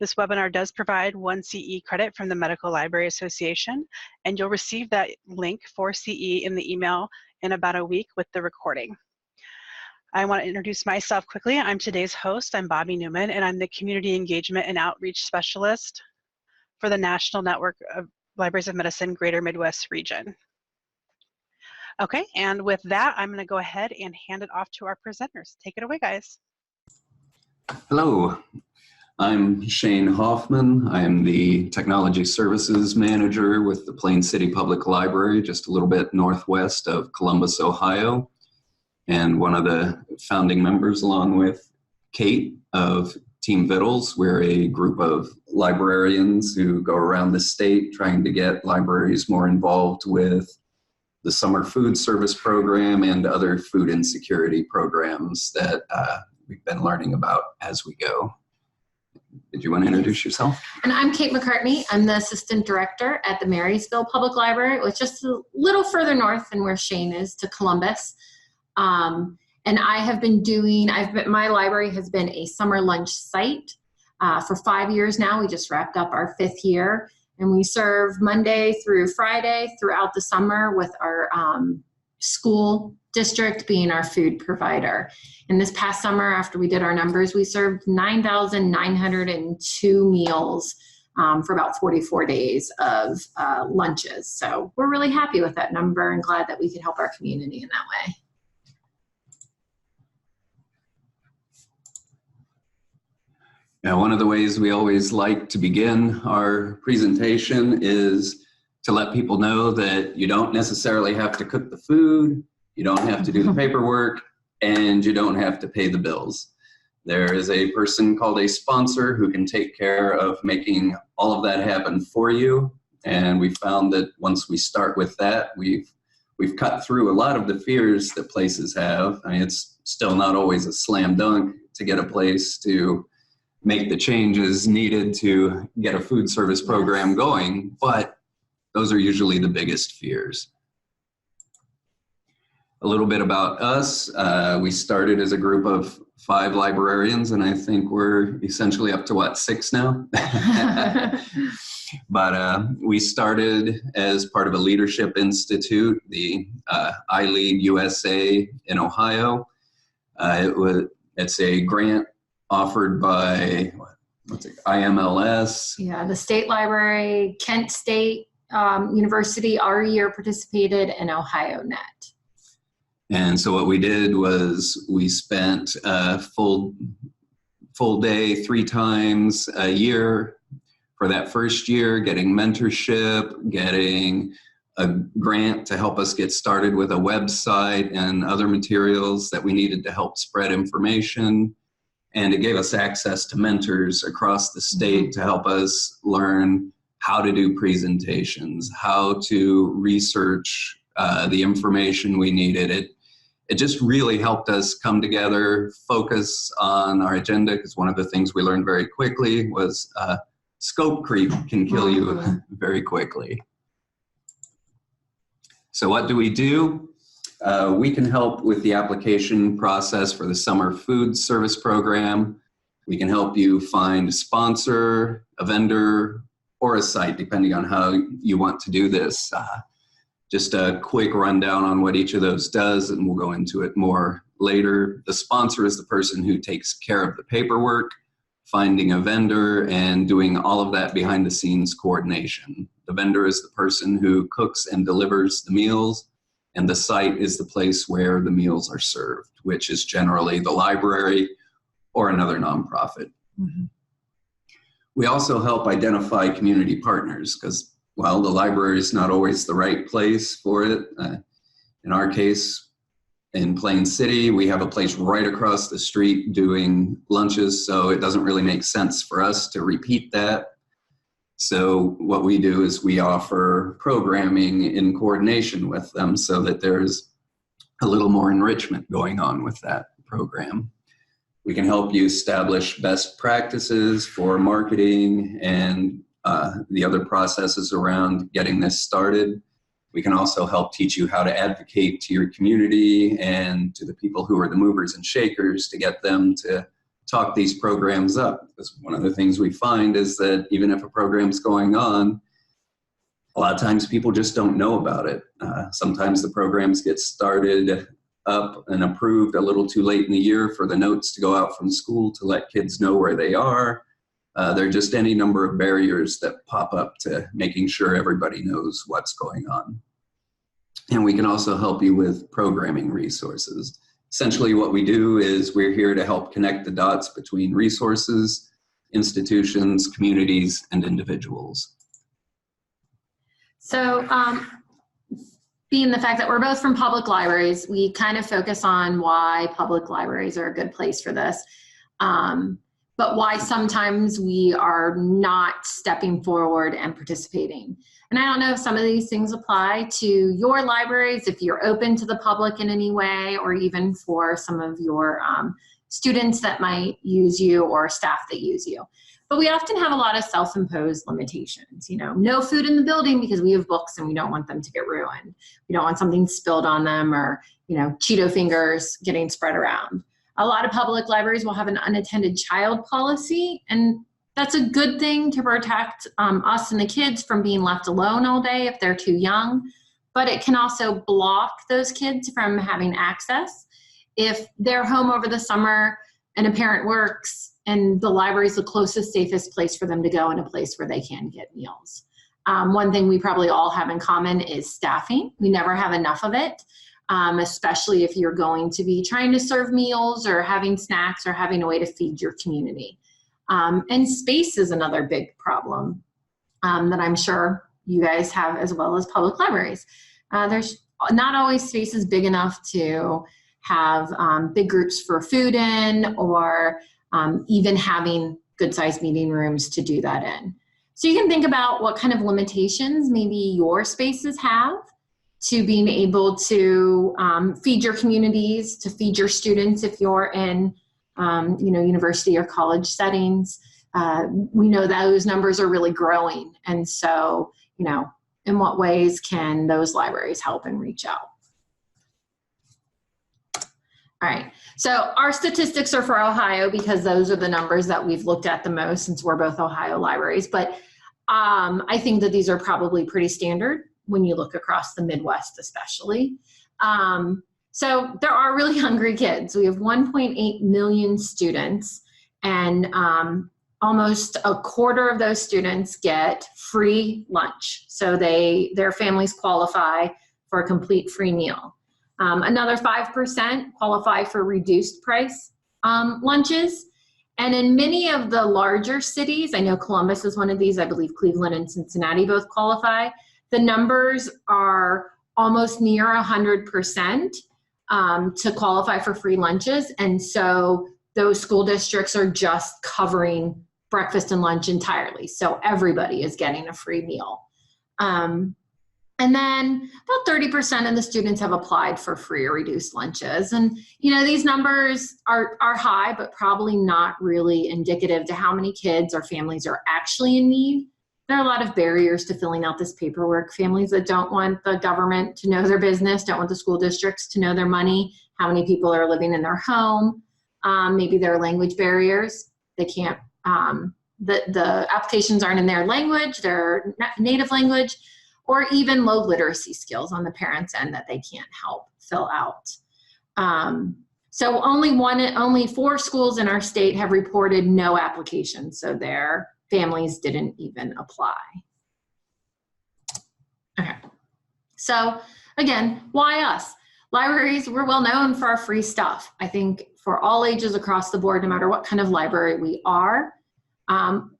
This webinar does provide 1 CE credit from the Medical Library Association, and you'll receive that link for CE in the email in about a week with the recording. I want to introduce myself quickly. I'm today's host. I'm Bobby Newman, and I'm the Community Engagement and Outreach Specialist for the National Network of Libraries of Medicine Greater Midwest region. Okay, and with that, I'm going to go ahead and hand it off to our presenters. Take it away, guys. Hello, I'm Shane Hoffman. I am the Technology Services Manager with the Plain City Public Library, just a little bit northwest of Columbus, Ohio, and one of the founding members along with Kate of Team Vittles. We're a group of librarians who go around the state trying to get libraries more involved with the summer food service program and other food insecurity programs that we've been learning about as we go. Did you want to introduce yourself? And I'm Kate McCartney. I'm the Assistant Director at the Marysville Public Library, which is just a little further north than where Shane is, to Columbus. And I have been doing, my library has been a summer lunch site for 5 years now. We just wrapped up our 5th year, and we serve Monday through Friday throughout the summer with our school district being our food provider. And this past summer, after we did our numbers, we served 9,902 meals for about 44 days of lunches. So we're really happy with that number and glad that we could help our community in that way. Now, one of the ways we always like to begin our presentation is to let people know that you don't necessarily have to cook the food, you don't have to do the paperwork, and you don't have to pay the bills. There is a person called a sponsor who can take care of making all of that happen for you. And we found that once we start with that, we've cut through a lot of the fears that places have. I mean, it's still not always a slam dunk to get a place to make the changes needed to get a food service program going, but those are usually the biggest fears. A little bit about us. We started as a group of 5 librarians, and I think we're essentially up to, what, 6 now? But we started as part of a leadership institute, the iLead USA in Ohio. It's a grant offered by, what's it, IMLS? Yeah, the state library, Kent State University, our year participated, in OhioNet. And so what we did was we spent a full day 3 times a year for that first year, getting mentorship, getting a grant to help us get started with a website and other materials that we needed to help spread information. And it gave us access to mentors across the state to help us learn how to do presentations, how to research the information we needed. It just really helped us come together, focus on our agenda, because one of the things we learned very quickly was scope creep can kill you very quickly. So what do? We can help with the application process for the summer food service program. We can help you find a sponsor, a vendor, or a site, depending on how you want to do this. Just a quick rundown on what each of those does, and we'll go into it more later. The sponsor is the person who takes care of the paperwork, finding a vendor, and doing all of that behind the scenes coordination. The vendor is the person who cooks and delivers the meals, and the site is the place where the meals are served, which is generally the library or another nonprofit. Mm-hmm. We also help identify community partners because, well, the library is not always the right place for it. In our case, in Plain City, we have a place right across the street doing lunches, so it doesn't really make sense for us to repeat that. So what we do is we offer programming in coordination with them so that there's a little more enrichment going on with that program. We can help you establish best practices for marketing and the other processes around getting this started. We can also help teach you how to advocate to your community and to the people who are the movers and shakers to get them to talk these programs up. Because one of the things we find is that even if a program's going on, a lot of times people just don't know about it. Sometimes the programs get started up and approved a little too late in the year for the notes to go out from school to let kids know where they are. There are just any number of barriers that pop up to making sure everybody knows what's going on. And we can also help you with programming resources. Essentially what we do is we're here to help connect the dots between resources, institutions, communities, and individuals. So being the fact that we're both from public libraries, we kind of focus on why public libraries are a good place for this, but why sometimes we are not stepping forward and participating. And I don't know if some of these things apply to your libraries, if you're open to the public in any way, or even for some of your students that might use you or staff that use you. But we often have a lot of self-imposed limitations, you know, no food in the building because we have books and we don't want them to get ruined. We don't want something spilled on them, or, you know, Cheeto fingers getting spread around. A lot of public libraries will have an unattended child policy, and that's a good thing to protect us and the kids from being left alone all day if they're too young. But it can also block those kids from having access. If they're home over the summer and a parent works, and the library is the closest, safest place for them to go, and a place where they can get meals. One thing we probably all have in common is staffing. We never have enough of it, especially if you're going to be trying to serve meals or having snacks or having a way to feed your community. And space is another big problem that I'm sure you guys have as well as public libraries. There's not always spaces big enough to have big groups for food in, or even having good-sized meeting rooms to do that in. So you can think about what kind of limitations maybe your spaces have to being able to feed your communities, to feed your students if you're in you know, university or college settings. We know those numbers are really growing. And so, you know, in what ways can those libraries help and reach out? All right, so our statistics are for Ohio because those are the numbers that we've looked at the most since we're both Ohio libraries. But I think that these are probably pretty standard when you look across the Midwest especially. So there are really hungry kids. We have 1.8 million students, and almost a quarter of those students get free lunch. So their families qualify for a complete free meal. Another 5% qualify for reduced price lunches. And in many of the larger cities, I know Columbus is one of these, I believe Cleveland and Cincinnati both qualify, the numbers are almost near 100% to qualify for free lunches. And so those school districts are just covering breakfast and lunch entirely. So everybody is getting a free meal. And then about 30% of the students have applied for free or reduced lunches. And, you know, these numbers are high, but probably not really indicative to how many kids or families are actually in need. There are a lot of barriers to filling out this paperwork. Families that don't want the government to know their business, don't want the school districts to know their money, how many people are living in their home. Maybe there are language barriers. They can't, the applications aren't in their language, their native language, or even low literacy skills on the parents' end that they can't help fill out. So only 4 schools in our state have reported no applications, so their families didn't even apply. Okay, so again, why us? Libraries, we're well known for our free stuff. I think for all ages across the board, no matter what kind of library we are,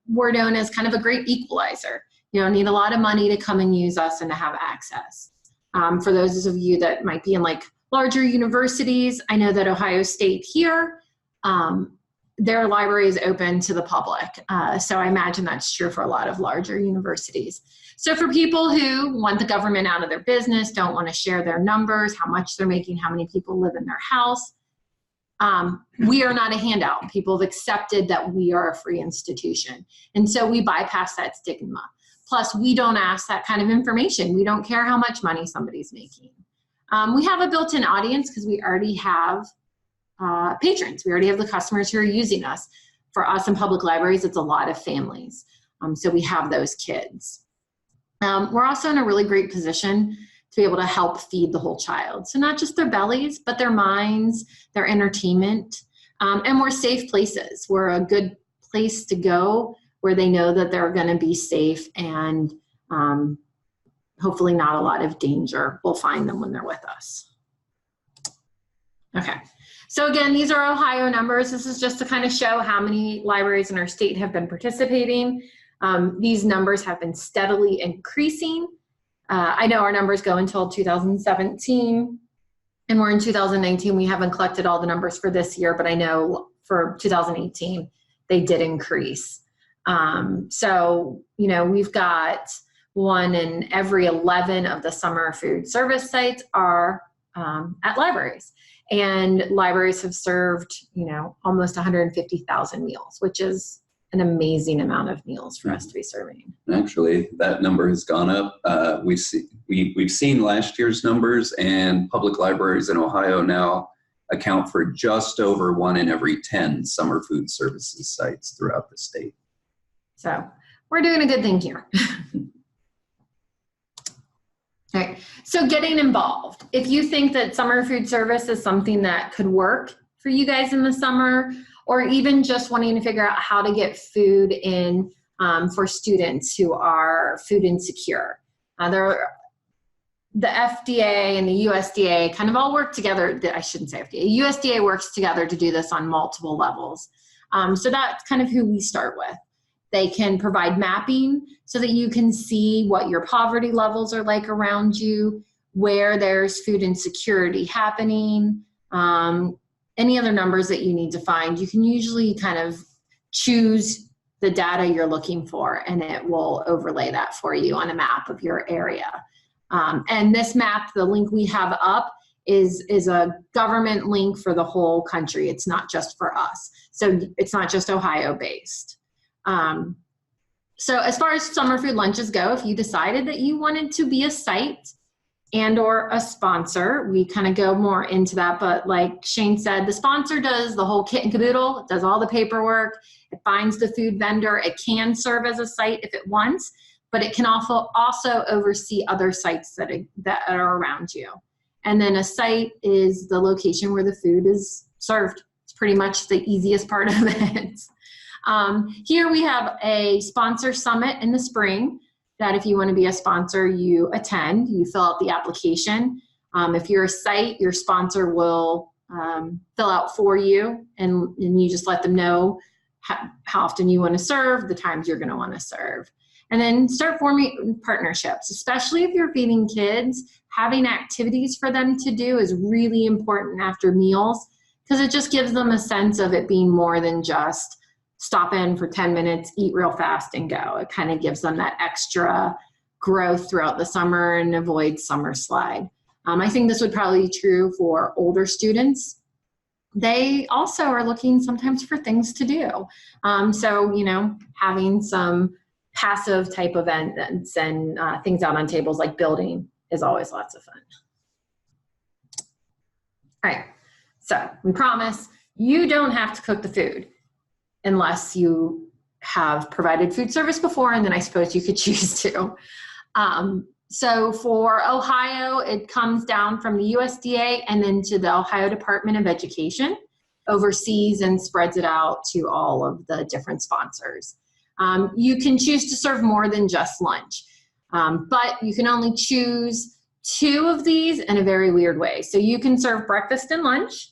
we're known as kind of a great equalizer. You don't need a lot of money to come and use us and to have access. For those of you that might be in like larger universities, I know that Ohio State here, their library is open to the public. So I imagine that's true for a lot of larger universities. So for people who want the government out of their business, don't want to share their numbers, how much they're making, how many people live in their house, we are not a handout. People have accepted that we are a free institution. And so we bypass that stigma. Plus, we don't ask that kind of information. We don't care how much money somebody's making. We have a built-in audience because we already have patrons. We already have the customers who are using us. For us in public libraries, it's a lot of families. So we have those kids. We're also in a really great position to be able to help feed the whole child. So not just their bellies, but their minds, their entertainment, and we're safe places. We're a good place to go where they know that they're going to be safe and hopefully not a lot of danger. We'll find them when they're with us. Okay. So again, these are Ohio numbers. This is just to kind of show how many libraries in our state have been participating. These numbers have been steadily increasing. I know our numbers go until 2017, and we're in 2019. We haven't collected all the numbers for this year, but I know for 2018, they did increase. So, you know, we've got 1 in every 11 of the summer food service sites are at libraries. And libraries have served, you know, almost 150,000 meals, which is an amazing amount of meals for us to be serving. Actually, that number has gone up. We've seen last year's numbers, and public libraries in Ohio now account for just over 1 in every 10 summer food services sites throughout the state. So we're doing a good thing here. All right, so getting involved. If you think that summer food service is something that could work for you guys in the summer, or even just wanting to figure out how to get food in for students who are food insecure. The FDA and the USDA kind of all work together. I shouldn't say FDA. USDA works together to do this on multiple levels. So that's kind of who we start with. They can provide mapping so that you can see what your poverty levels are like around you, where there's food insecurity happening, any other numbers that you need to find. You can usually kind of choose the data you're looking for, and it will overlay that for you on a map of your area. And this map, the link we have up, is a government link for the whole country. It's not just for us. So it's not just Ohio based. So as far as summer food lunches go, if you decided that you wanted to be a site and or a sponsor, we kind of go more into that. But like Shane said, the sponsor does the whole kit and caboodle. It does all the paperwork. It finds the food vendor. It can serve as a site if it wants, but it can also oversee other sites that are around you. And then a site is the location where the food is served. It's pretty much the easiest part of it. Here we have a sponsor summit in the spring that if you want to be a sponsor, you attend, you fill out the application. If you're a site, your sponsor will fill out for you, and you just let them know how often you want to serve, the times you're going to want to serve. And then start forming partnerships, especially if you're feeding kids. Having activities for them to do is really important after meals, because it just gives them a sense of it being more than just stop in for 10 minutes, eat real fast, and go. It kind of gives them that extra growth throughout the summer and avoid summer slide. I think this would probably be true for older students. They also are looking sometimes for things to do. So, you know, having some passive type events and things out on tables like building is always lots of fun. All right, so we promise you don't have to cook the food unless you have provided food service before, and then I suppose you could choose to. So for Ohio, it comes down from the USDA and then to the Ohio Department of Education, oversees and spreads it out to all of the different sponsors. You can choose to serve more than just lunch, but you can only choose 2 of these in a very weird way. So you can serve breakfast and lunch.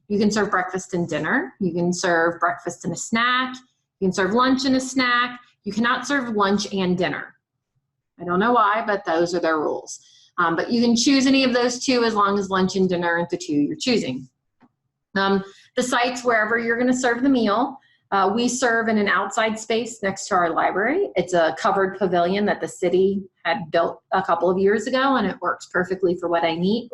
You can serve breakfast and dinner. You can serve breakfast and a snack. You can serve lunch and a snack. You cannot serve lunch and dinner. I don't know why, but those are their rules. But you can choose any of those 2 as long as lunch and dinner are the 2 you're choosing. The sites, wherever you're going to serve the meal, we serve in an outside space next to our library. It's a covered pavilion that the city had built a couple of years ago, and it works perfectly for what I need.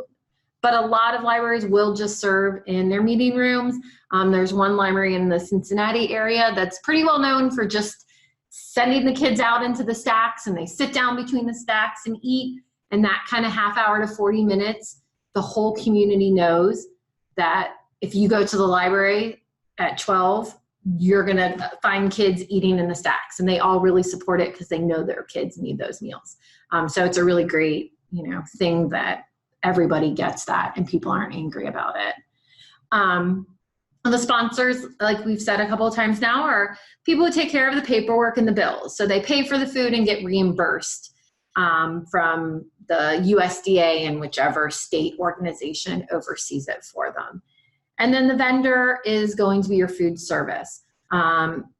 But a lot of libraries will just serve in their meeting rooms. There's one library in the Cincinnati area that's pretty well known for just sending the kids out into the stacks, and they sit down between the stacks and eat. And that kind of half hour to 40 minutes, the whole community knows that if you go to the library at 12, you're going to find kids eating in the stacks, and they all really support it because they know their kids need those meals. So it's a really great, thing that everybody gets that and people aren't angry about it. The sponsors, like we've said a couple of times now, are people who take care of the paperwork and the bills. So they pay for the food and get reimbursed from the USDA and whichever state organization oversees it for them. And then the vendor is going to be your food service.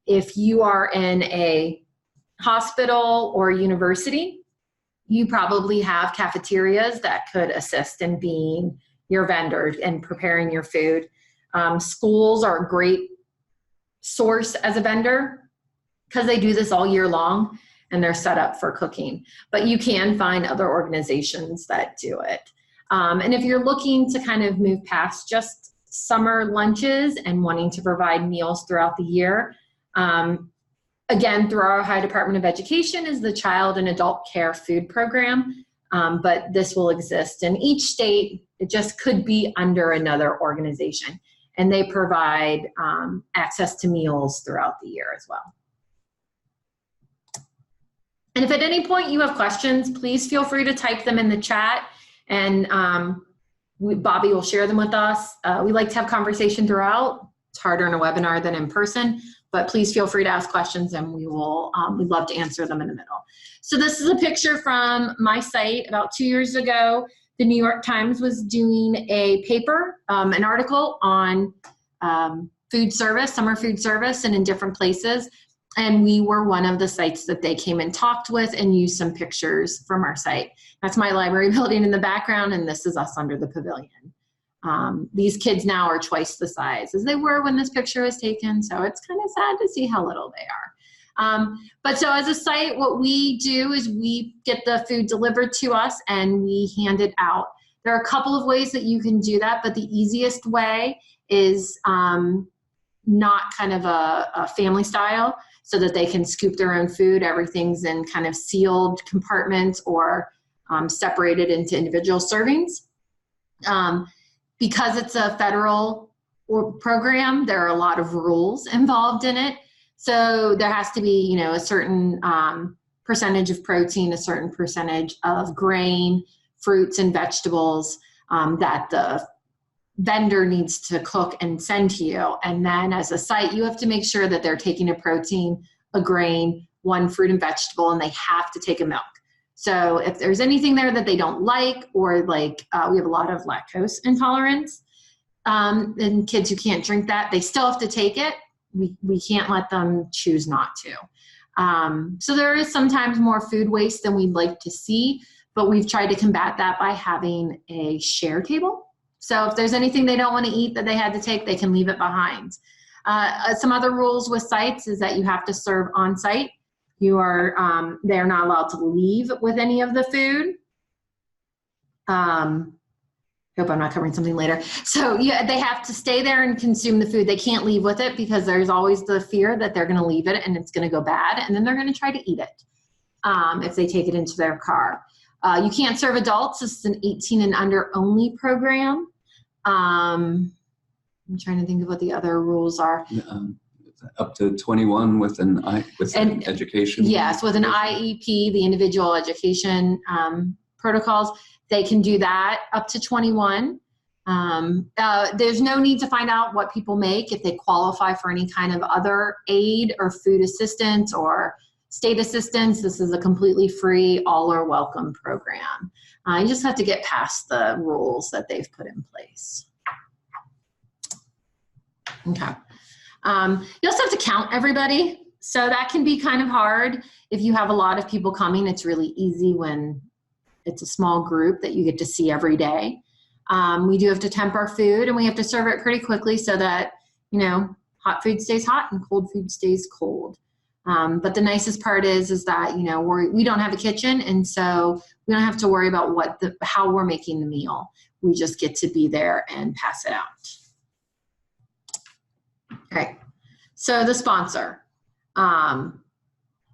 If you are in a hospital or university, you probably have cafeterias that could assist in being your vendor and preparing your food. Schools are a great source as a vendor because they do this all year long and they're set up for cooking. But you can find other organizations that do it. And if you're looking to kind of move past just summer lunches and wanting to provide meals throughout the year, again, through our Ohio Department of Education is the Child and Adult Care Food Program. But this will exist in each state. It just could be under another organization. And they provide access to meals throughout the year as well. And if at any point you have questions, please feel free to type them in the chat, and Bobby will share them with us. We like to have conversation throughout. It's harder in a webinar than in person, but please feel free to ask questions and we will, we'd love to answer them in the middle. So this is a picture from my site about 2 years ago. The New York Times was doing a paper, an article on food service, summer food service, and in different places. And we were one of the sites that they came and talked with and used some pictures from our site. That's my library building in the background, and this is us under the pavilion. These kids now are twice the size as they were when this picture was taken, so it's kind of sad to see how little they are. But so as a site, what we do is we get the food delivered to us and we hand it out. There are a couple of ways that you can do that, but the easiest way is not kind of a family style, so that they can scoop their own food. Everything's in kind of sealed compartments or separated into individual servings. Because it's a federal program, there are a lot of rules involved in it. So there has to be, a certain percentage of protein, a certain percentage of grain, fruits and vegetables that the vendor needs to cook and send to you. And then as a site, you have to make sure that they're taking a protein, a grain, one fruit and vegetable, and they have to take a milk. So if there's anything there that they don't like, or like we have a lot of lactose intolerance, and kids who can't drink that, they still have to take it. We can't let them choose not to. So there is sometimes more food waste than we'd like to see, but we've tried to combat that by having a share table. So if there's anything they don't want to eat that they had to take, they can leave it behind. Some other rules with sites is that you have to serve on site. You are, they're not allowed to leave with any of the food. Hope I'm not covering something later. So yeah, they have to stay there and consume the food. They can't leave with it because there's always the fear that they're going to leave it and it's going to go bad, and then they're going to try to eat it if they take it into their car. You can't serve adults. This is an 18 and under only program. I'm trying to think of what the other rules are. Up to 21 with an education. Yes, with an IEP, the individual education protocols, they can do that up to 21. There's no need to find out what people make if they qualify for any kind of other aid or food assistance or state assistance. This is a completely free, all are welcome program. You just have to get past the rules that they've put in place. Okay. You also have to count everybody. So that can be kind of hard. If you have a lot of people coming, it's really easy when it's a small group that you get to see every day. We do have to temp our food and we have to serve it pretty quickly so that, hot food stays hot and cold food stays cold. But the nicest part is that, we don't have a kitchen, and so we don't have to worry about how we're making the meal. We just get to be there and pass it out. Okay, so the sponsor,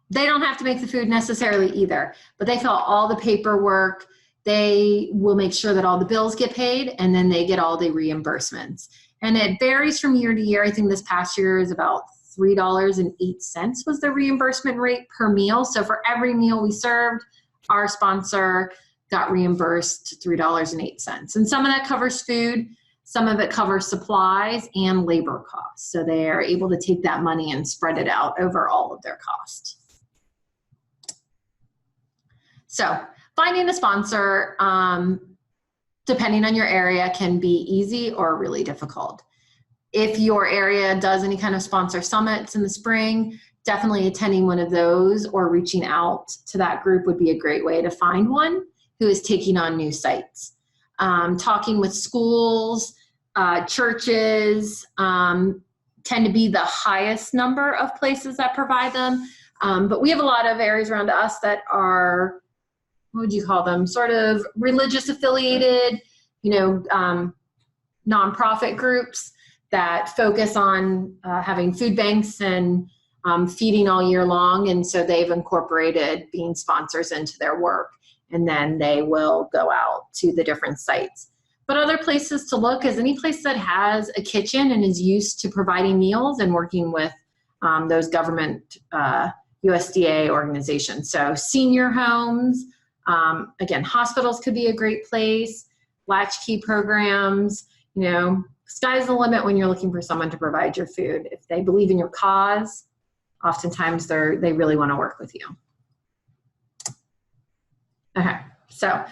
they don't have to make the food necessarily either, but they fill out all the paperwork. They will make sure that all the bills get paid, and then they get all the reimbursements. And it varies from year to year. I think this past year is about $3.08 was the reimbursement rate per meal. So for every meal we served, our sponsor got reimbursed $3.08. And some of that covers food, some of it covers supplies and labor costs. So they are able to take that money and spread it out over all of their costs. So finding a sponsor, depending on your area, can be easy or really difficult. If your area does any kind of sponsor summits in the spring, definitely attending one of those or reaching out to that group would be a great way to find one who is taking on new sites. Talking with schools, churches tend to be the highest number of places that provide them. But we have a lot of areas around us that are, what would you call them, sort of religious affiliated, nonprofit groups that focus on having food banks and feeding all year long. And so they've incorporated being sponsors into their work, and then they will go out to the different sites. But other places to look is any place that has a kitchen and is used to providing meals and working with those government USDA organizations. So senior homes, again, hospitals could be a great place, latchkey programs, sky's the limit when you're looking for someone to provide your food. If they believe in your cause, oftentimes they really want to work with you. Okay, so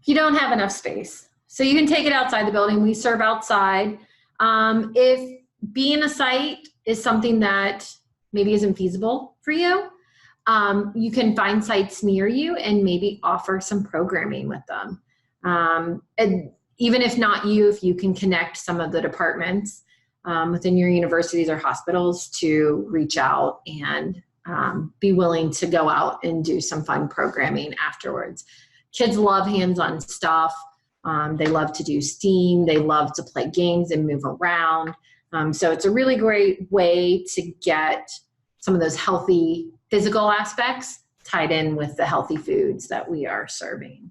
if you don't have enough space, so you can take it outside the building. We serve outside. If being a site is something that maybe isn't feasible for you, you can find sites near you and maybe offer some programming with them. And even if not you, if you can connect some of the departments within your universities or hospitals to reach out and be willing to go out and do some fun programming afterwards. Kids love hands-on stuff. They love to do STEAM. They love to play games and move around. So it's a really great way to get some of those healthy physical aspects tied in with the healthy foods that we are serving.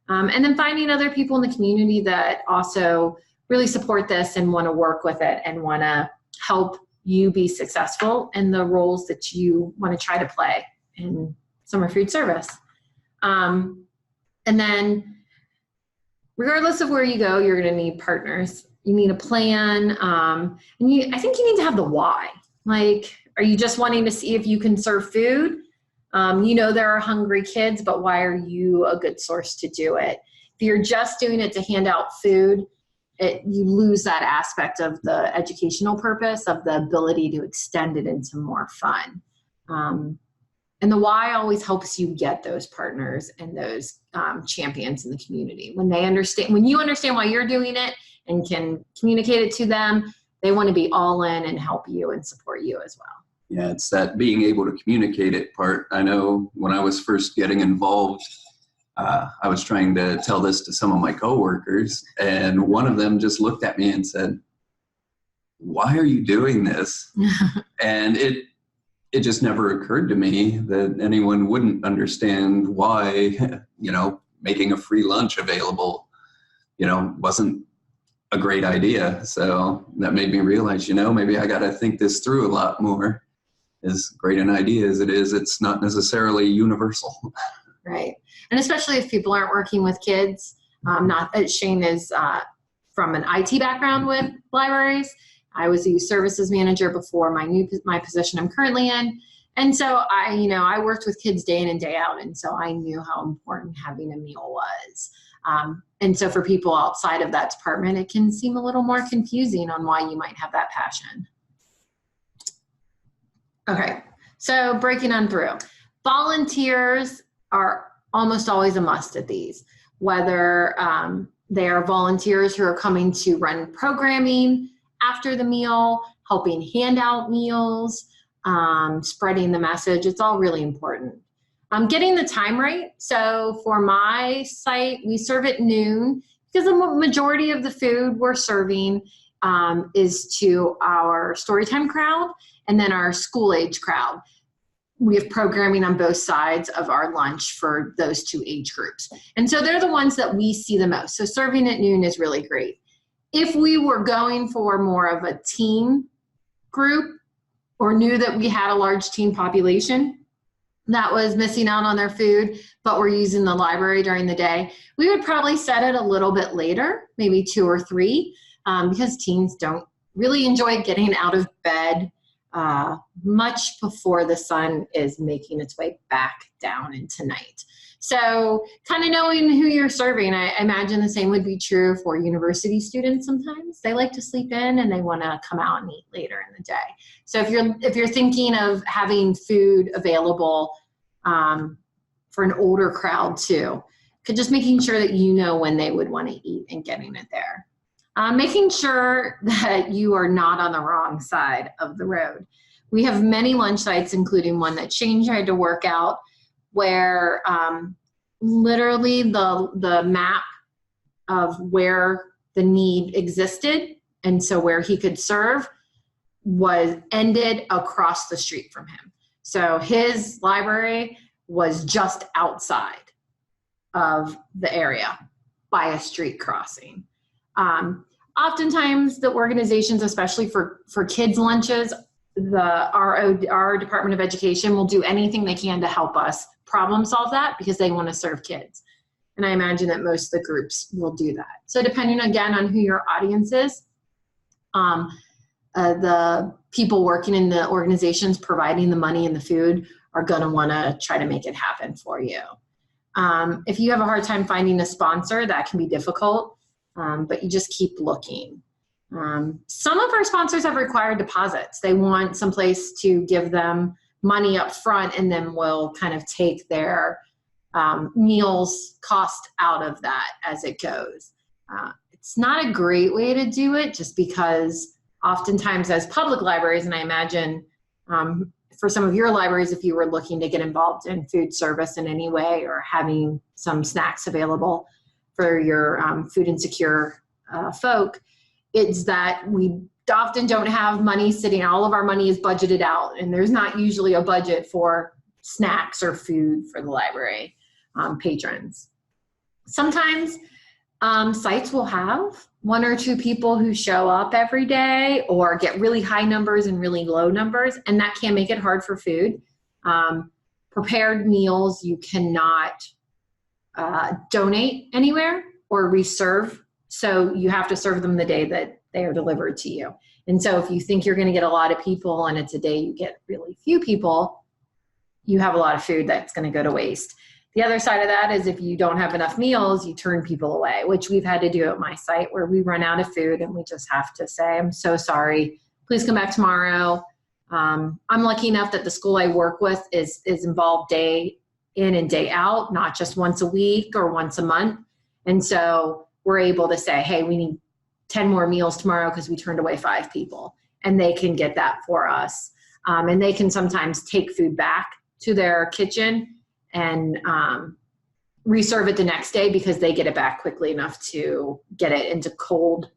And then finding other people in the community that also really support this and want to work with it and want to help you be successful in the roles that you want to try to play in summer food service. And then regardless of where you go, you're going to need partners. You need a plan. And I think you need to have the why. Like, are you just wanting to see if you can serve food? There are hungry kids, but why are you a good source to do it? If you're just doing it to hand out food, you lose that aspect of the educational purpose, of the ability to extend it into more fun. And the why always helps you get those partners and those champions in the community. When you understand why you're doing it and can communicate it to them, they want to be all in and help you and support you as well. Yeah, it's that being able to communicate it part. I know when I was first getting involved, I was trying to tell this to some of my coworkers, and one of them just looked at me and said, "Why are you doing this?" And it just never occurred to me that anyone wouldn't understand why, making a free lunch available, wasn't a great idea. So that made me realize, maybe I got to think this through a lot more. As great an idea as it is, it's not necessarily universal. Right. And especially if people aren't working with kids, Shane is from an IT background with libraries. I was a youth services manager before my position I'm currently in. And so I worked with kids day in and day out. And so I knew how important having a meal was. And so for people outside of that department, it can seem a little more confusing on why you might have that passion. Okay, so breaking on through. Volunteers are almost always a must at these, whether they are volunteers who are coming to run programming after the meal, helping hand out meals, spreading the message. It's all really important. Getting the time right. So for my site, we serve at noon because the majority of the food we're serving is to our storytime crowd and then our school age crowd. We have programming on both sides of our lunch for those two age groups. And so they're the ones that we see the most. So serving at noon is really great. If we were going for more of a teen group or knew that we had a large teen population that was missing out on their food, but we're using the library during the day, we would probably set it a little bit later, maybe 2 or 3, because teens don't really enjoy getting out of bed much before the sun is making its way back down into night. So kind of knowing who you're serving, I imagine the same would be true for university students sometimes. They like to sleep in and they want to come out and eat later in the day. So if you're thinking of having food available for an older crowd too, just making sure that you know when they would want to eat and getting it there. Making sure that you are not on the wrong side of the road. We have many lunch sites, including one that Shane tried to work out, where literally the map of where the need existed, and so where he could serve, was ended across the street from him. So his library was just outside of the area by a street crossing. Oftentimes the organizations, especially for kids' lunches, our Department of Education will do anything they can to help us problem solve that because they want to serve kids. And I imagine that most of the groups will do that. So depending again on who your audience is, the people working in the organizations providing the money and the food are going to want to try to make it happen for you. If you have a hard time finding a sponsor, that can be difficult, but you just keep looking. Some of our sponsors have required deposits. They want someplace to give them money up front and then we'll kind of take their meals cost out of that as it goes. It's not a great way to do it just because oftentimes as public libraries, and I imagine for some of your libraries, if you were looking to get involved in food service in any way or having some snacks available for your food insecure folk, it's that we often don't have money sitting. All of our money is budgeted out, and there's not usually a budget for snacks or food for the library patrons. Sometimes sites will have 1 or 2 people who show up every day or get really high numbers and really low numbers, and that can make it hard for food. Prepared meals you cannot donate anywhere or reserve, so you have to serve them the day that they are delivered to you. And so if you think you're going to get a lot of people and it's a day you get really few people, you have a lot of food that's going to go to waste. The other side of that is if you don't have enough meals, you turn people away, which we've had to do at my site where we run out of food and we just have to say, I'm so sorry, please come back tomorrow. I'm lucky enough that the school I work with is involved day in and day out, not just once a week or once a month. And so we're able to say, hey, we need 10 more meals tomorrow because we turned away 5 people, and they can get that for us. And they can sometimes take food back to their kitchen and reserve it the next day because they get it back quickly enough to get it into cold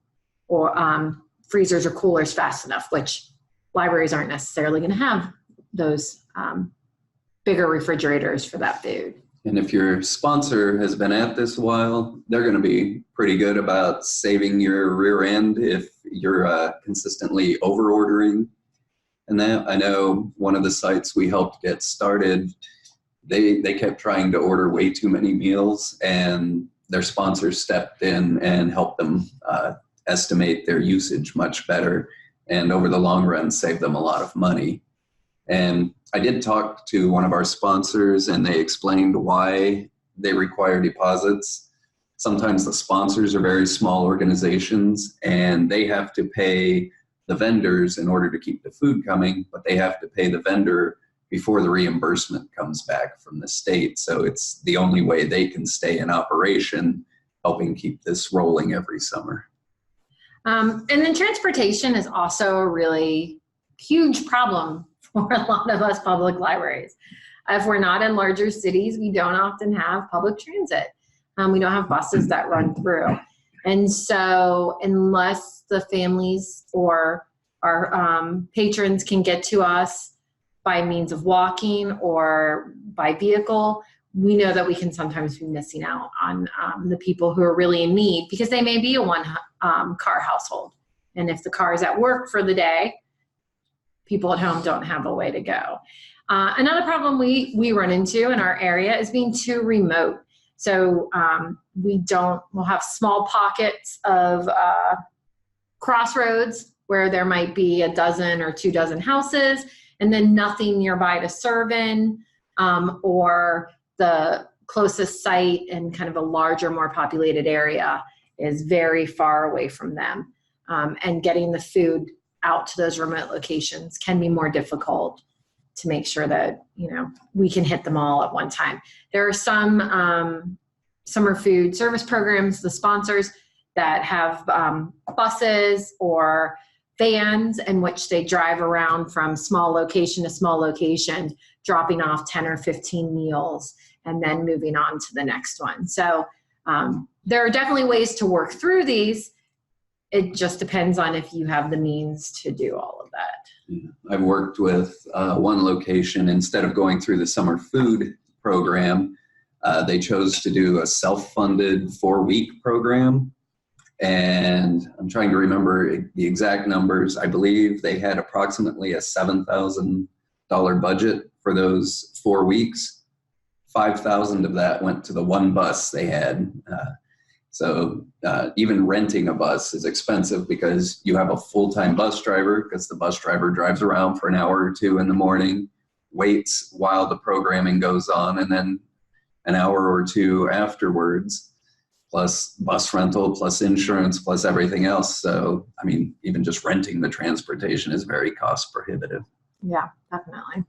or freezers or coolers fast enough, which libraries aren't necessarily going to have those bigger refrigerators for that food. And if your sponsor has been at this a while, they're going to be pretty good about saving your rear end if you're consistently over ordering. And then I know one of the sites we helped get started, they kept trying to order way too many meals, and their sponsors stepped in and helped them estimate their usage much better, and over the long run save them a lot of money. And I did talk to one of our sponsors, and they explained why they require deposits. Sometimes the sponsors are very small organizations, and they have to pay the vendors in order to keep the food coming, but they have to pay the vendor before the reimbursement comes back from the state. So it's the only way they can stay in operation, helping keep this rolling every summer. And then transportation is also a really huge problem for a lot of us public libraries. If we're not in larger cities, we don't often have public transit. We don't have buses that run through. And so unless the families or our patrons can get to us by means of walking or by vehicle, we know that we can sometimes be missing out on the people who are really in need, because they may be a one car household. And if the car is at work for the day, people at home don't have a way to go. Another problem we run into in our area is being too remote. So we'll have small pockets of crossroads where there might be a dozen or 2 dozen houses, and then nothing nearby to serve in, or the closest site in kind of a larger, more populated area is very far away from them. And getting the food out to those remote locations can be more difficult to make sure that, we can hit them all at one time. There are some summer food service programs, the sponsors, that have buses or vans in which they drive around from small location to small location, dropping off 10 or 15 meals and then moving on to the next one. So there are definitely ways to work through these. It just depends on if you have the means to do all of that. I've worked with one location. Instead of going through the summer food program, they chose to do a self-funded 4-week program. And I'm trying to remember the exact numbers. I believe they had approximately a $7,000 budget for those 4 weeks. 5,000 of that went to the one bus they had. So even renting a bus is expensive because you have a full-time bus driver, because the bus driver drives around for an hour or 2 in the morning, waits while the programming goes on, and then an hour or 2 afterwards, plus bus rental, plus insurance, plus everything else. So, I mean, even just renting the transportation is very cost prohibitive. Yeah, definitely.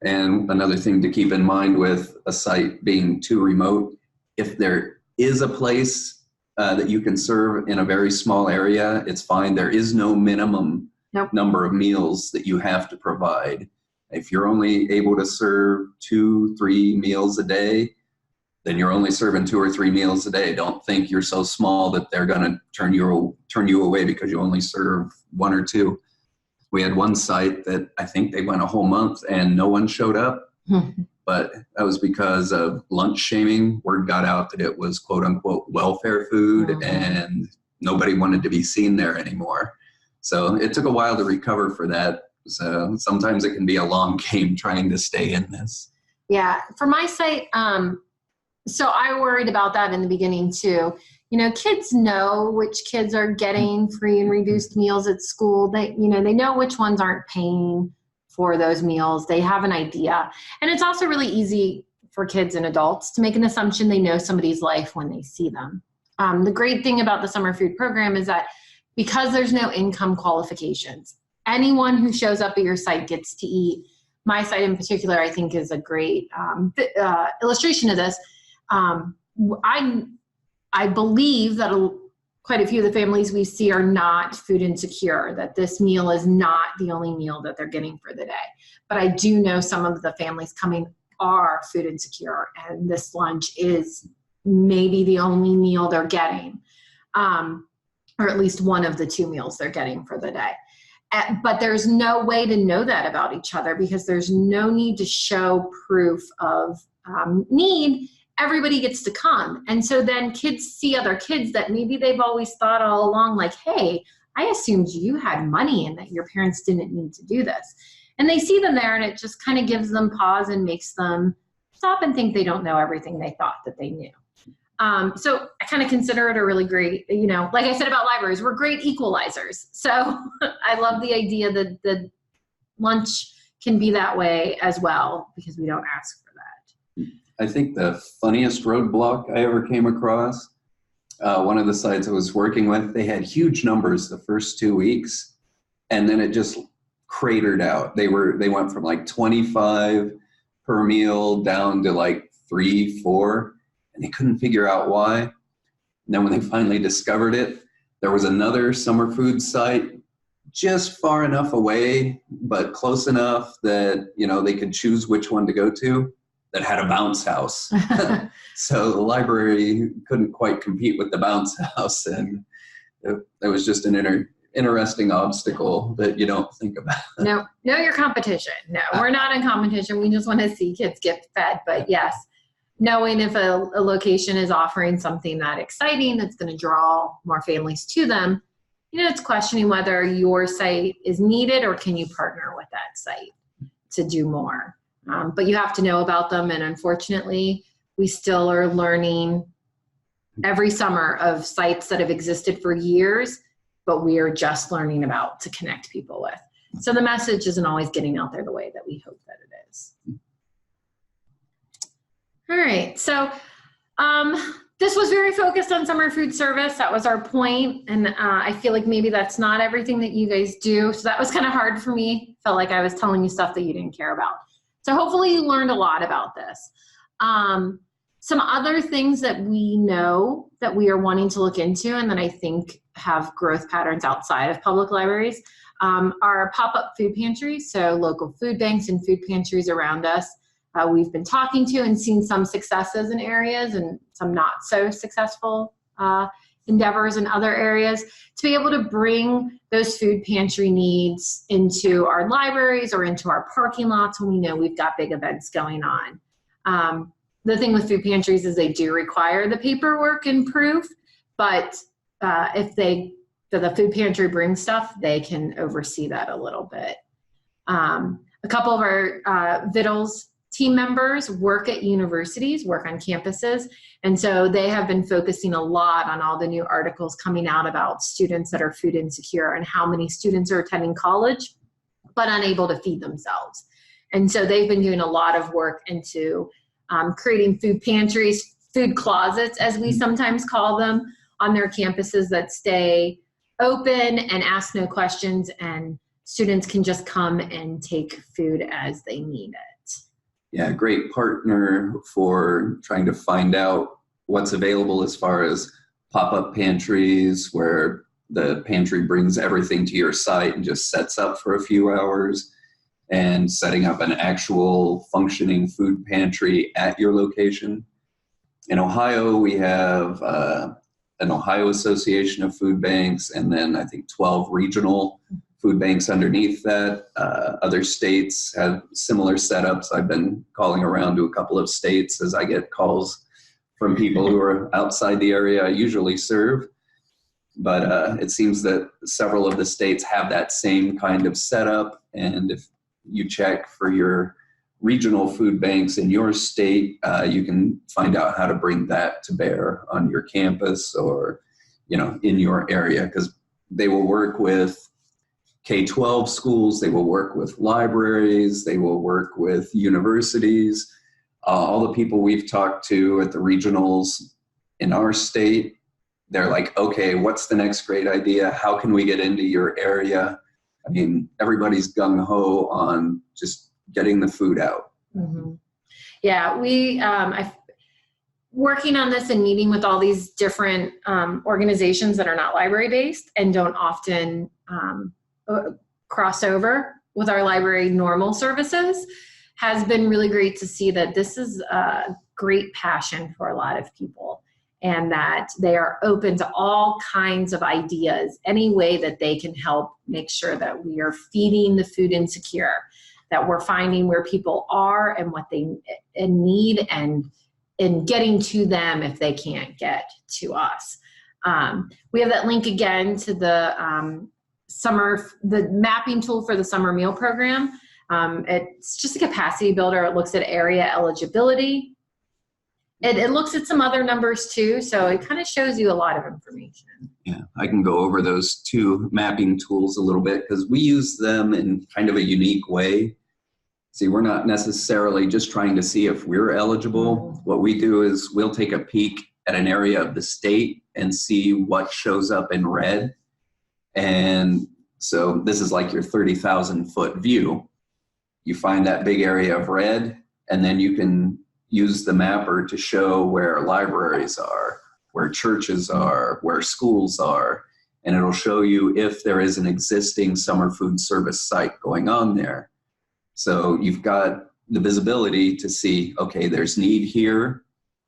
And another thing to keep in mind with a site being too remote, if there is a place that you can serve in a very small area, it's fine. There is no minimum number of meals that you have to provide. If you're only able to serve 2-3 meals a day, then you're only serving 2 or 3 meals a day. Don't think you're so small that they're going to turn you away because you only serve 1 or 2. We had one site that I think they went a whole month and no one showed up. But that was because of lunch shaming. Word got out that it was quote unquote welfare food, and nobody wanted to be seen there anymore. So it took a while to recover for that. So sometimes it can be a long game trying to stay in this. Yeah, for my site, so I worried about that in the beginning too. Kids know which kids are getting free and reduced meals at school. They know which ones aren't paying for those meals. They have an idea. And it's also really easy for kids and adults to make an assumption they know somebody's life when they see them. The great thing about the summer food program is that because there's no income qualifications, anyone who shows up at your site gets to eat. My site in particular, I think, is a great illustration of this. I believe that quite a few of the families we see are not food insecure, that this meal is not the only meal that they're getting for the day. But I do know some of the families coming are food insecure, and this lunch is maybe the only meal they're getting, or at least one of the 2 meals they're getting for the day. But there's no way to know that about each other because there's no need to show proof of need. Everybody gets to come. And so then kids see other kids that maybe they've always thought all along, like, hey, I assumed you had money and that your parents didn't need to do this. And they see them there and it just kind of gives them pause and makes them stop and think they don't know everything they thought that they knew. So I kind of consider it a really great, like I said about libraries, we're great equalizers. So I love the idea that the lunch can be that way as well because we don't ask for that. I think the funniest roadblock I ever came across, one of the sites I was working with, they had huge numbers the first 2 weeks, and then it just cratered out. They went from like 25 per meal down to like 3, 4, and they couldn't figure out why. And then when they finally discovered it, there was another summer food site just far enough away, but close enough that, they could choose which one to go to, that had a bounce house. So the library couldn't quite compete with the bounce house. And it was just an interesting obstacle that you don't think about. No, know your competition. No, we're not in competition. We just want to see kids get fed. But yes, knowing if a location is offering something that exciting that's going to draw more families to them, it's questioning whether your site is needed or can you partner with that site to do more. But you have to know about them, and unfortunately, we still are learning every summer of sites that have existed for years, but we are just learning about to connect people with. So the message isn't always getting out there the way that we hope that it is. All right, so this was very focused on summer food service. That was our point, and I feel like maybe that's not everything that you guys do, so that was kind of hard for me. Felt like I was telling you stuff that you didn't care about. So hopefully you learned a lot about this. Some other things that we know that we are wanting to look into and that I think have growth patterns outside of public libraries are pop-up food pantries, so local food banks and food pantries around us. We've been talking to and seen some successes in areas and some not so successful endeavors in other areas to be able to bring those food pantry needs into our libraries or into our parking lots when we know we've got big events going on. The thing with food pantries is they do require the paperwork and proof, but if the food pantry brings stuff, they can oversee that a little bit. A couple of our Vittles team members work at universities, work on campuses, and so they have been focusing a lot on all the new articles coming out about students that are food insecure and how many students are attending college but unable to feed themselves. And so they've been doing a lot of work into creating food pantries, food closets, as we sometimes call them, on their campuses that stay open and ask no questions, and students can just come and take food as they need it. Yeah, great partner for trying to find out what's available as far as pop-up pantries where the pantry brings everything to your site and just sets up for a few hours, and setting up an actual functioning food pantry at your location. In Ohio, we have an Ohio Association of Food Banks, and then I think 12 regional food banks underneath that. Other states have similar setups. I've been calling around to a couple of states as I get calls from people who are outside the area I usually serve. But it seems that several of the states have that same kind of setup, and if you check for your regional food banks in your state, you can find out how to bring that to bear on your campus or, in your area, because they will work with K-12 schools, they will work with libraries, they will work with universities. All the people we've talked to at the regionals in our state, they're like, okay, what's the next great idea? How can we get into your area? I mean, everybody's gung-ho on just getting the food out. Mm-hmm. Yeah, I'm working on this and meeting with all these different organizations that are not library-based and don't often cross over with our library normal services has been really great to see that this is a great passion for a lot of people, and that they are open to all kinds of ideas, any way that they can help make sure that we are feeding the food insecure, that we're finding where people are and what they need and getting to them if they can't get to us. We have that link again to the the mapping tool for the summer meal program. It's just a capacity builder. It looks at area eligibility. It looks at some other numbers too, so it kind of shows you a lot of information. Yeah, I can go over those two mapping tools a little bit because we use them in kind of a unique way. See, we're not necessarily just trying to see if we're eligible. What we do is we'll take a peek at an area of the state and see what shows up in red. And so this is like your 30,000 foot view. You find that big area of red, and then you can use the mapper to show where libraries are, where churches are, where schools are, and it'll show you if there is an existing summer food service site going on there. So you've got the visibility to see, okay, there's need here.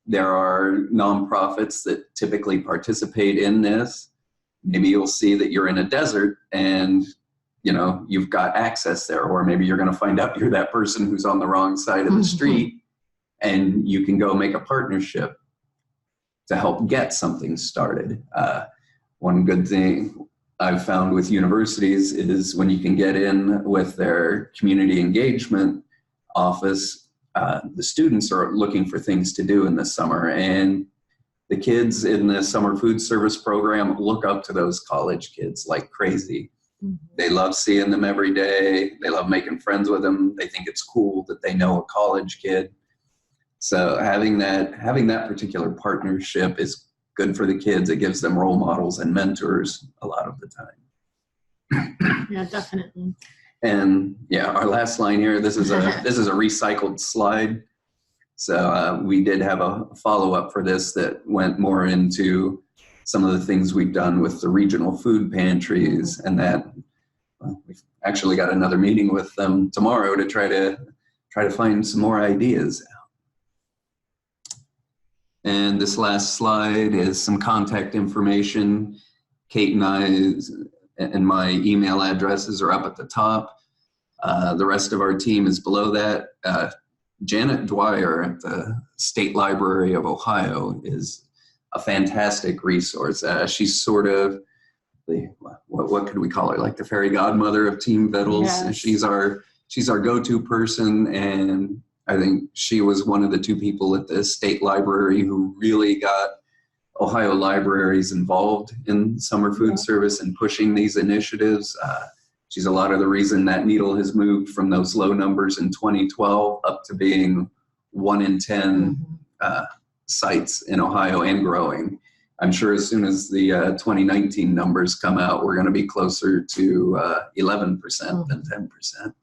There are nonprofits that typically participate in this. Maybe you'll see that you're in a desert and you've got access there, or maybe you're going to find out you're that person who's on the wrong side of the street and you can go make a partnership to help get something started. One good thing I've found with universities is when you can get in with their community engagement office, the students are looking for things to do in the summer, and the kids in the summer food service program look up to those college kids like crazy. Mm-hmm. They love seeing them every day. They love making friends with them. They think it's cool that they know a college kid. So having that particular partnership is good for the kids. It gives them role models and mentors a lot of the time. Yeah, definitely. And yeah, our last line here, this is a recycled slide. So we did have a follow-up for this that went more into some of the things we've done with the regional food pantries, and that we've actually got another meeting with them tomorrow to try to find some more ideas. And this last slide is some contact information. Kate and I and my email addresses are up at the top. The rest of our team is below that. Janet Dwyer at the State Library of Ohio is a fantastic resource. She's sort of what could we call her? Like the fairy godmother of Team Vittles. Yes. She's our go-to person, and I think she was one of the two people at the State Library who really got Ohio libraries involved in summer food service and pushing these initiatives. She's a lot of the reason that needle has moved from those low numbers in 2012 up to being 1 in 10 sites in Ohio and growing. I'm sure as soon as the 2019 numbers come out, we're going to be closer to 11% than 10%.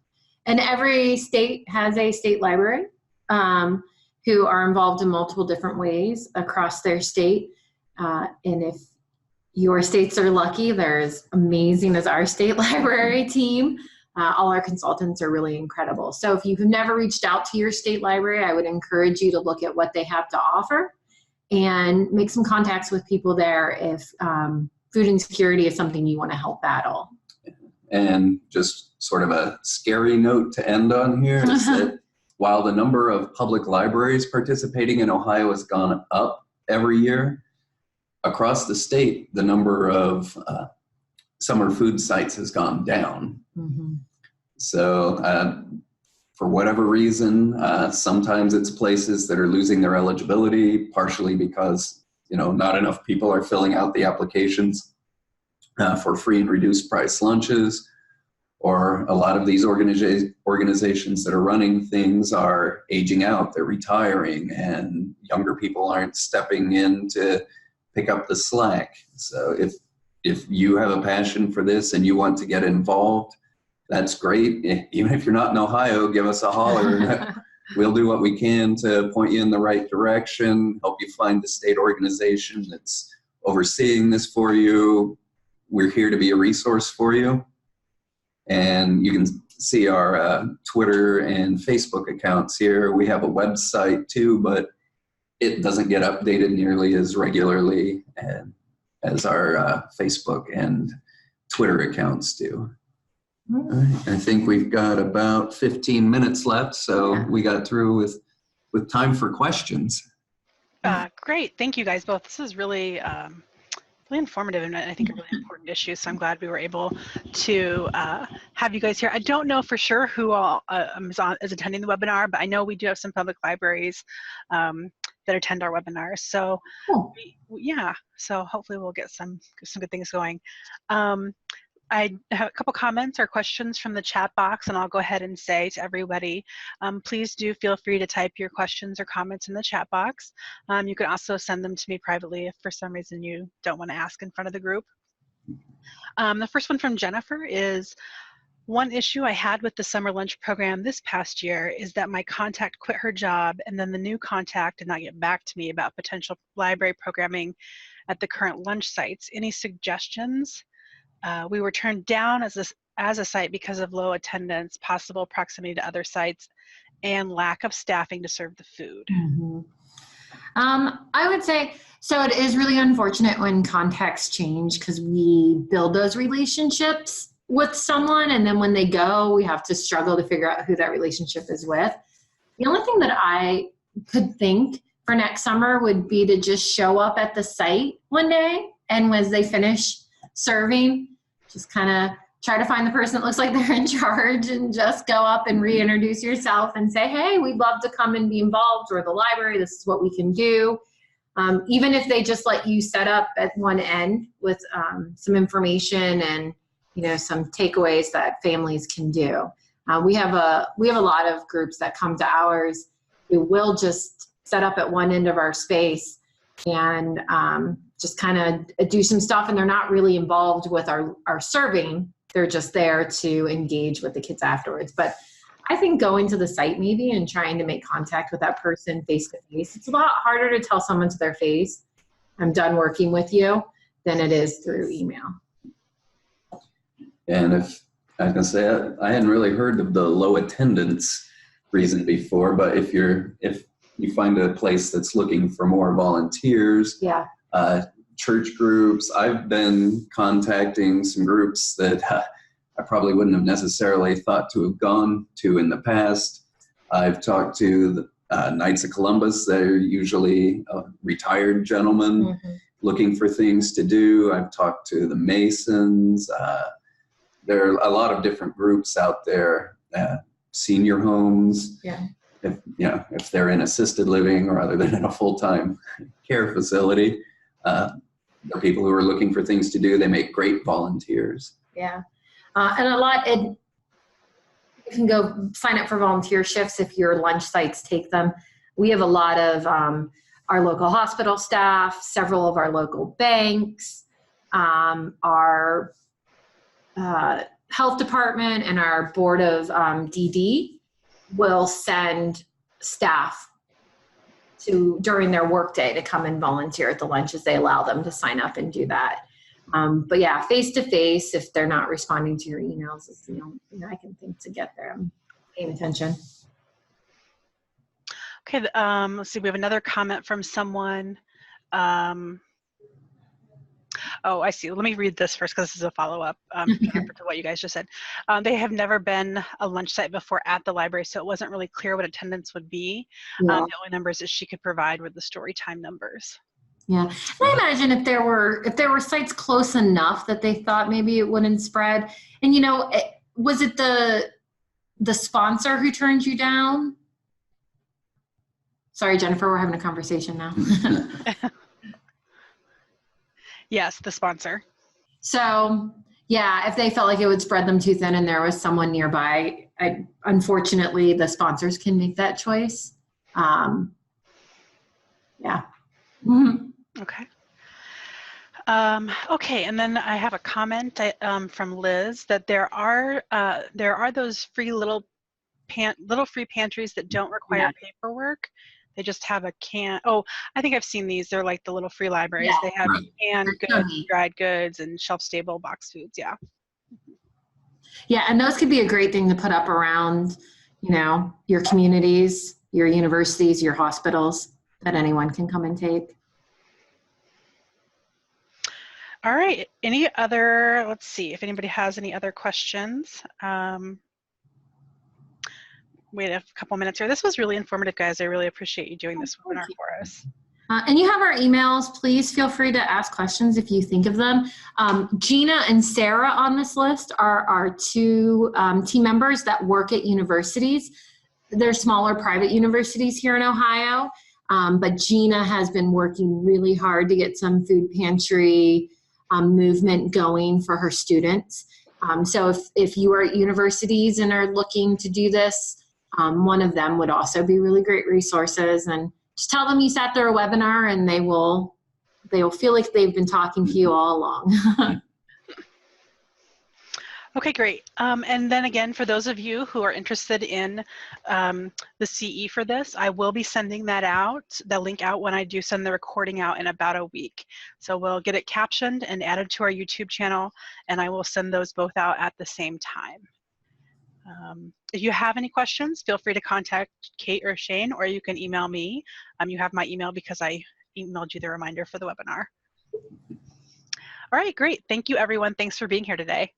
And every state has a state library who are involved in multiple different ways across their state. And if your states are lucky, they're as amazing as our state library team. All our consultants are really incredible. So if you've never reached out to your state library, I would encourage you to look at what they have to offer and make some contacts with people there if food insecurity is something you want to help battle. And just sort of a scary note to end on here is that while the number of public libraries participating in Ohio has gone up every year, across the state, the number of summer food sites has gone down. Mm-hmm. So for whatever reason, sometimes it's places that are losing their eligibility, partially because not enough people are filling out the applications for free and reduced price lunches, or a lot of these organizations that are running things are aging out, they're retiring, and younger people aren't stepping in to pick up the slack. So if you have a passion for this and you want to get involved, that's great. Even if you're not in Ohio, give us a holler. We'll do what we can to point you in the right direction, help you find the state organization that's overseeing this for you. We're here to be a resource for you. And you can see our Twitter and Facebook accounts here. We have a website too, but it doesn't get updated nearly as regularly as our Facebook and Twitter accounts do. Right. I think we've got about 15 minutes left, so we got through with time for questions. Great. Thank you guys both. This is really really informative and I think a really important issue, so I'm glad we were able to have you guys here. I don't know for sure who all is attending the webinar, but I know we do have some public libraries that attend our webinars. So so hopefully we'll get some good things going. I have a couple comments or questions from the chat box, and I'll go ahead and say to everybody, please do feel free to type your questions or comments in the chat box. You can also send them to me privately if for some reason you don't want to ask in front of the group. The first one from Jennifer is, one issue I had with the summer lunch program this past year is that my contact quit her job, and then the new contact did not get back to me about potential library programming at the current lunch sites. Any suggestions? We were turned down as a site because of low attendance, possible proximity to other sites, and lack of staffing to serve the food. Mm-hmm. I would say, so it is really unfortunate when contacts change because we build those relationships with someone, and then when they go, we have to struggle to figure out who that relationship is with. The only thing that I could think for next summer would be to just show up at the site one day, and as they finish serving, just kind of try to find the person that looks like they're in charge and just go up and reintroduce yourself and say, hey, we'd love to come and be involved. We're the library. This is what we can do. Even if they just let you set up at one end with some information and, you know, some takeaways that families can do. We have a lot of groups that come to ours who will just set up at one end of our space and just kind of do some stuff, and they're not really involved with our serving. They're just there to engage with the kids afterwards. But I think going to the site maybe and trying to make contact with that person face to face, it's a lot harder to tell someone to their face, I'm done working with you, than it is through email. And if I was gonna say, I hadn't really heard of the low attendance reason before, but if you find a place that's looking for more volunteers, Yeah. Church groups, I've been contacting some groups that I probably wouldn't have necessarily thought to have gone to in the past. I've talked to the Knights of Columbus. They're usually retired gentlemen looking for things to do. I've talked to the Masons. There are a lot of different groups out there, senior homes. Yeah. If they're in assisted living rather than in a full-time care facility, there are people who are looking for things to do. They make great volunteers. Yeah. And you can go sign up for volunteer shifts if your lunch sites take them. We have a lot of our local hospital staff, several of our local banks, our health department, and our board of DD will send staff during their workday to come and volunteer at the lunches. They allow them to sign up and do that. But yeah, face-to-face, if they're not responding to your emails, is the only thing I can think to get them paying attention. Okay, let's see, we have another comment from someone. Oh, I see. Let me read this first because this is a follow-up to what you guys just said. They have never been a lunch site before at the library, so it wasn't really clear what attendance would be. Yeah. The only numbers that she could provide were the story time numbers. Yeah, and I imagine if there were sites close enough that they thought maybe it wouldn't spread. And was it the sponsor who turned you down? Sorry, Jennifer, we're having a conversation now. Yes, the sponsor. So yeah, if they felt like it would spread them too thin and there was someone nearby, unfortunately the sponsors can make that choice. Yeah. Mm-hmm. Okay. Okay, and then I have a comment from Liz that there are those free little free pantries that don't require paperwork. They just have a can. Oh, I think I've seen these. They're like the little free libraries. Yeah. They have canned goods, dried goods, and shelf-stable box foods. Yeah. Yeah, and those could be a great thing to put up around, your communities, your universities, your hospitals, that anyone can come and take. All right. Any other? Let's see if anybody has any other questions. Wait a couple minutes here. This was really informative, guys. I really appreciate you doing this webinar for us. And you have our emails. Please feel free to ask questions if you think of them. Gina and Sarah on this list are our two team members that work at universities. They're smaller private universities here in Ohio, but Gina has been working really hard to get some food pantry movement going for her students. So if you are at universities and are looking to do this, one of them would also be really great resources. And just tell them you sat through a webinar and they will feel like they've been talking to you all along. Okay, great. And then again, for those of you who are interested in the CE for this, I will be sending the link out when I do send the recording out in about a week. So we'll get it captioned and added to our YouTube channel, and I will send those both out at the same time. If you have any questions, feel free to contact Kate or Shane, or you can email me. You have my email because I emailed you the reminder for the webinar. All right, great. Thank you, everyone. Thanks for being here today.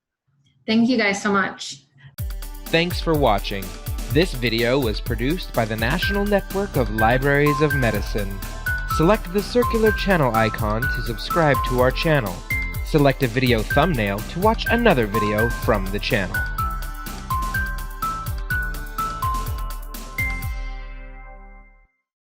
Thank you guys so much. Thanks for watching. This video was produced by the National Network of Libraries of Medicine. Select the circular channel icon to subscribe to our channel. Select a video thumbnail to watch another video from the channel.